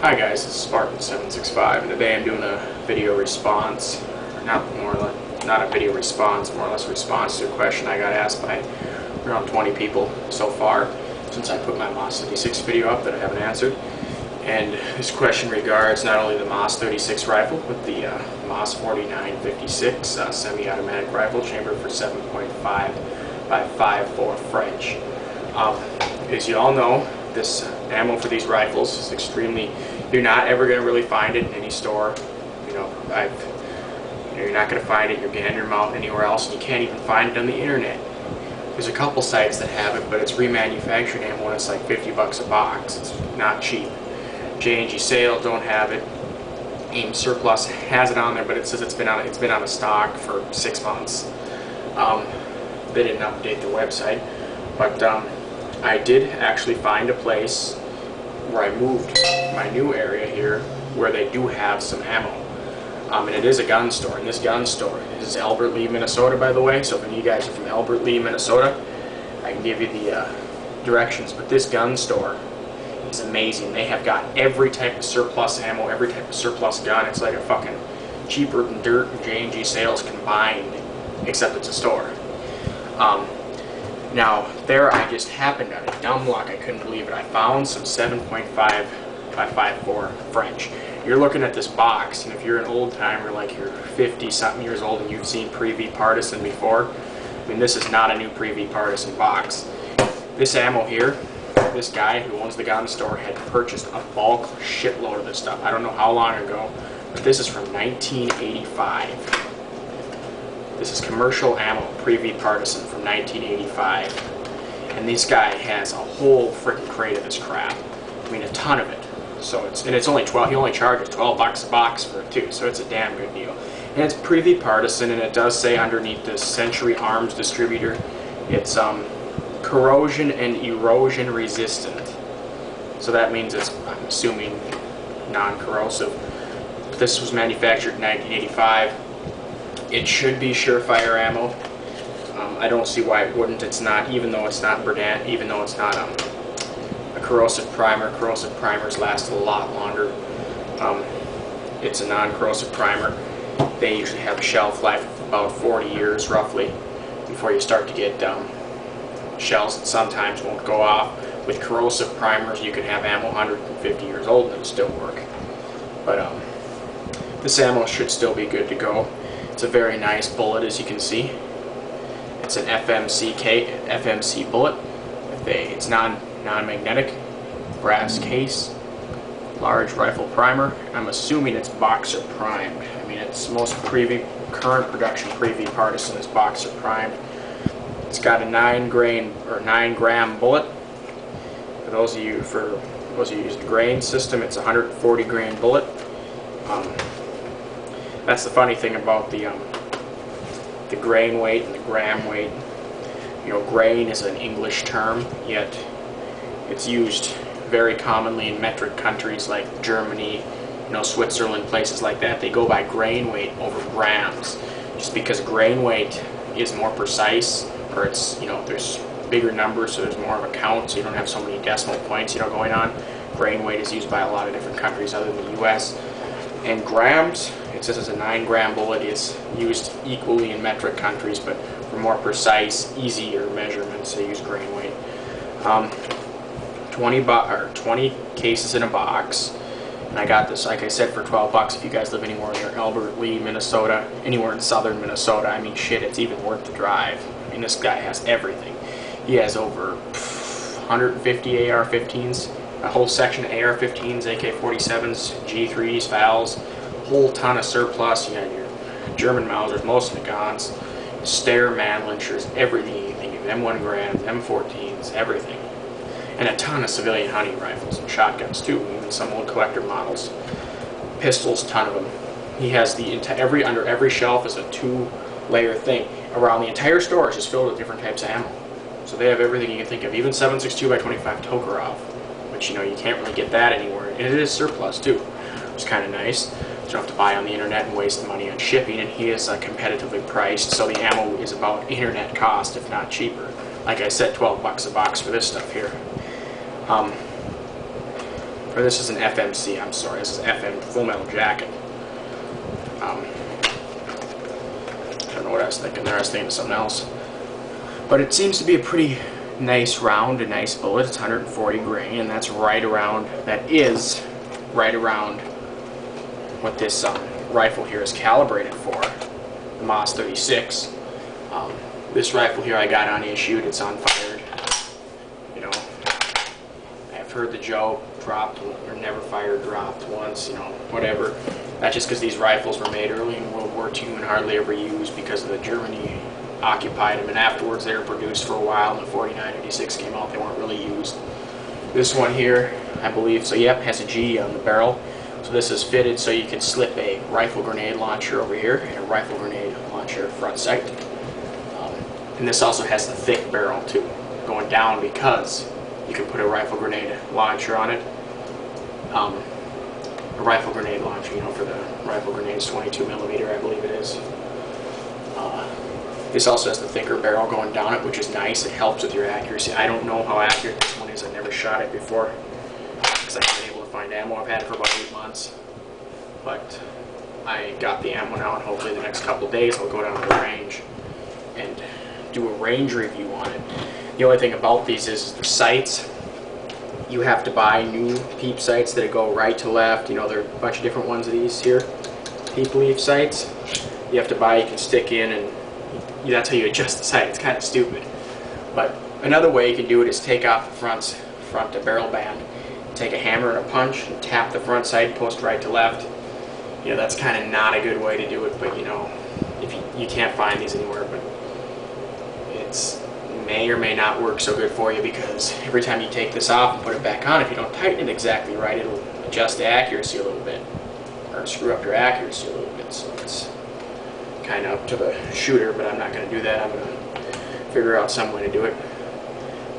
Hi guys, this is Spartan765, and today I'm doing a video response, not a video response, more or less a response to a question I got asked by around 20 people so far since I put my MOS 36 video up that I haven't answered. And this question regards not only the MOS 36 rifle, but the MOS 4956 semi-automatic rifle chambered for 7.5 by 5.4 French. As you all know, this ammo for these rifles is extremely, you're not ever going to really find it in any store. You're not going to find it in your Gander Mountain anywhere else, and you can't even find it on the internet. There's a couple sites that have it, but it's remanufactured ammo and it's like 50 bucks a box. It's not cheap. J&G Sale don't have it. AIM Surplus has it on there, but it says it's been out of stock for 6 months. They didn't update the website, but I did actually find a place where I moved my new area here where they do have some ammo. And it is a gun store, and this gun store is Albert Lea, Minnesota, by the way. So if any of you guys are from Albert Lea, Minnesota, I can give you the directions. But this gun store is amazing. They have got every type of surplus ammo, every type of surplus gun. It's like a fucking cheaper than dirt and J&G Sales combined, except it's a store. Now, there I just happened on a dumb luck, I couldn't believe it. I found some 7.5 by 5.4 French. You're looking at this box, and if you're an old timer, like you're 50-something years old and you've seen Pre-V Partisan before, I mean, this is not a new Pre-V Partisan box. This ammo here, this guy who owns the gun store had purchased a bulk shitload of this stuff. I don't know how long ago, but this is from 1985. This is commercial ammo, Pre-V Partisan from 1985. And this guy has a whole freaking crate of this crap. I mean, a ton of it. So it's only 12, he only charges 12 bucks a box for it too, so it's a damn good deal. And it's Pre-V Partisan, and it does say underneath this Century Arms distributor, it's corrosion and erosion resistant. So that means it's, I'm assuming, non-corrosive. This was manufactured in 1985. It should be Surefire ammo. I don't see why it wouldn't. It's not, even though it's not Verdant, even though it's not a corrosive primer. Corrosive primers last a lot longer. It's a non-corrosive primer. They usually have a shelf life of about 40 years roughly before you start to get shells that sometimes won't go off. With corrosive primers, you can have ammo 150 years old and it'll still work. But this ammo should still be good to go. It's a very nice bullet, as you can see. It's an FMC bullet. It's non-magnetic, brass case, large rifle primer. I'm assuming it's boxer primed. I mean, it's most current production Pre-V Partisan is boxer primed. It's got a 9-gram bullet. For those of you who use the grain system, it's a 140 grain bullet. That's the funny thing about the grain weight and the gram weight. You know, grain is an English term, yet it's used very commonly in metric countries like Germany, you know, Switzerland, places like that. They go by grain weight over grams, just because grain weight is more precise, or it's, you know, there's bigger numbers, so there's more of a count, so you don't have so many decimal points, you know, going on. Grain weight is used by a lot of different countries other than the U.S. And grams, it says it's a 9-gram bullet. It's used equally in metric countries, but for more precise, easier measurements, they use grain weight. 20 cases in a box, and I got this, like I said, for 12 bucks. If you guys live anywhere near Albert Lea, Minnesota, anywhere in southern Minnesota, I mean, shit, it's even worth the drive. I mean, this guy has everything. He has over 150 AR-15s. A whole section of AR-15s, AK-47s, G3s, FALs, whole ton of surplus. You got your German Mausers, most of the guns, Steyr Mannlichers, everything you think of, M1 Garands, M14s, everything. And a ton of civilian hunting rifles and shotguns too, even some old collector models. Pistols, ton of them. He has under every shelf is a 2-layer thing. Around the entire store is just filled with different types of ammo. So they have everything you can think of, even 7.62 by 25 Tokarev. But you know, you can't really get that anywhere, and it is surplus too. It's kind of nice. You don't have to buy on the internet and waste the money on shipping, and he is competitively priced, so the ammo is about internet cost, if not cheaper. Like I said, 12 bucks a box for this stuff here. or this is an FMC, I'm sorry, this is FM Full Metal Jacket. I don't know what I was thinking there, I was thinking of something else. But it seems to be a pretty nice round, a nice bullet. It's 140 grain, and that's right around, that is right around what this rifle here is calibrated for, the MAS 36. This rifle here I got unissued, it's unfired. You know, I've heard the joke, dropped, or never fired, dropped once, you know, whatever. That's just because these rifles were made early in World War II and hardly ever used because of the Germany occupied them, and afterwards they were produced for a while, and the 49-86 came out, they weren't really used. This one here, I believe, so yep, has a G on the barrel. So this is fitted so you can slip a rifle grenade launcher over here and a rifle grenade launcher front sight. And this also has the thick barrel too, going down because you can put a rifle grenade launcher on it. A rifle grenade launcher, you know, for the rifle grenades, 22 millimeter, I believe it is. This also has the thicker barrel going down it, which is nice. It helps with your accuracy. I don't know how accurate this one is. I've never shot it before because I haven't been able to find ammo. I've had it for about 8 months, but I got the ammo now, and hopefully the next couple of days I'll go down to the range and do a range review on it. The only thing about these is the sights. You have to buy new peep sights that go right to left. You know, there are a bunch of different ones of these here, peep leaf sights. You have to buy, you can stick in, and that's how you adjust the sight. It's kind of stupid. But another way you can do it is take off the front to barrel band, take a hammer and a punch, and tap the front sight post right to left. You know, that's kind of not a good way to do it, but you know, if you can't find these anywhere, but it's may or may not work so good for you, because every time you take this off and put it back on, if you don't tighten it exactly right, it'll adjust the accuracy a little bit, or screw up your accuracy a little bit. So it's kind of up to the shooter, but I'm not going to do that. I'm going to figure out some way to do it.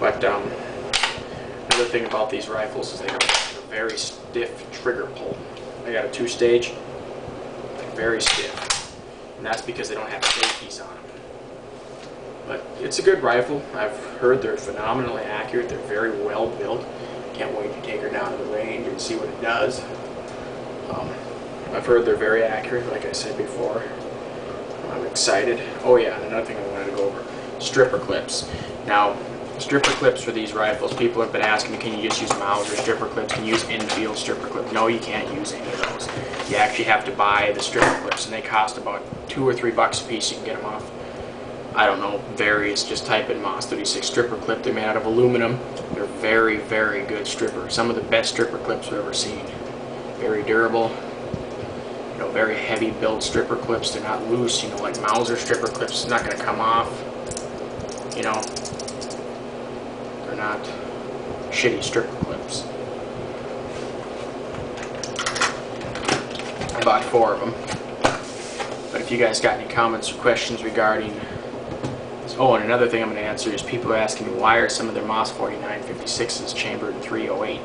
But another thing about these rifles is they have a very stiff trigger pull. I got a 2-stage, very stiff, and that's because they don't have safeties on them. But it's a good rifle. I've heard they're phenomenally accurate. They're very well built. Can't wait to take her down to the range and see what it does. I've heard they're very accurate, like I said before. I'm excited. Oh yeah, and another thing I wanted to go over, stripper clips. Now, stripper clips for these rifles, people have been asking me, can you just use Mauser stripper clips? Can you use infield stripper clips? No, you can't use any of those. You actually have to buy the stripper clips, and they cost about $2 or $3 a piece. You can get them off, I don't know, various, just type in MAS 36 stripper clip. They're made out of aluminum. They're very, very good stripper. Some of the best stripper clips I've ever seen. Very durable. You know, very heavy build stripper clips. They're not loose, you know, like Mauser stripper clips. It's not going to come off. You know, they're not shitty stripper clips. I bought 4 of them. But if you guys got any comments or questions regarding, oh, and another thing I'm going to answer is people are asking me, why are some of their MAS 49-56s chambered in 308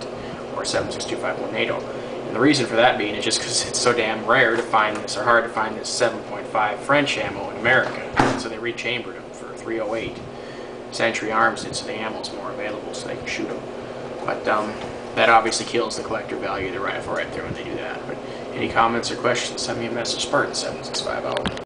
or 7.6251 NATO? And the reason for that being is just because it's so damn rare to find this, or hard to find this 7.5 French ammo in America. So they rechambered them for 308. Century Arms did, so the ammo's more available so they can shoot them. But that obviously kills the collector value of the rifle right there when they do that. But any comments or questions, send me a message, Spartan765 out.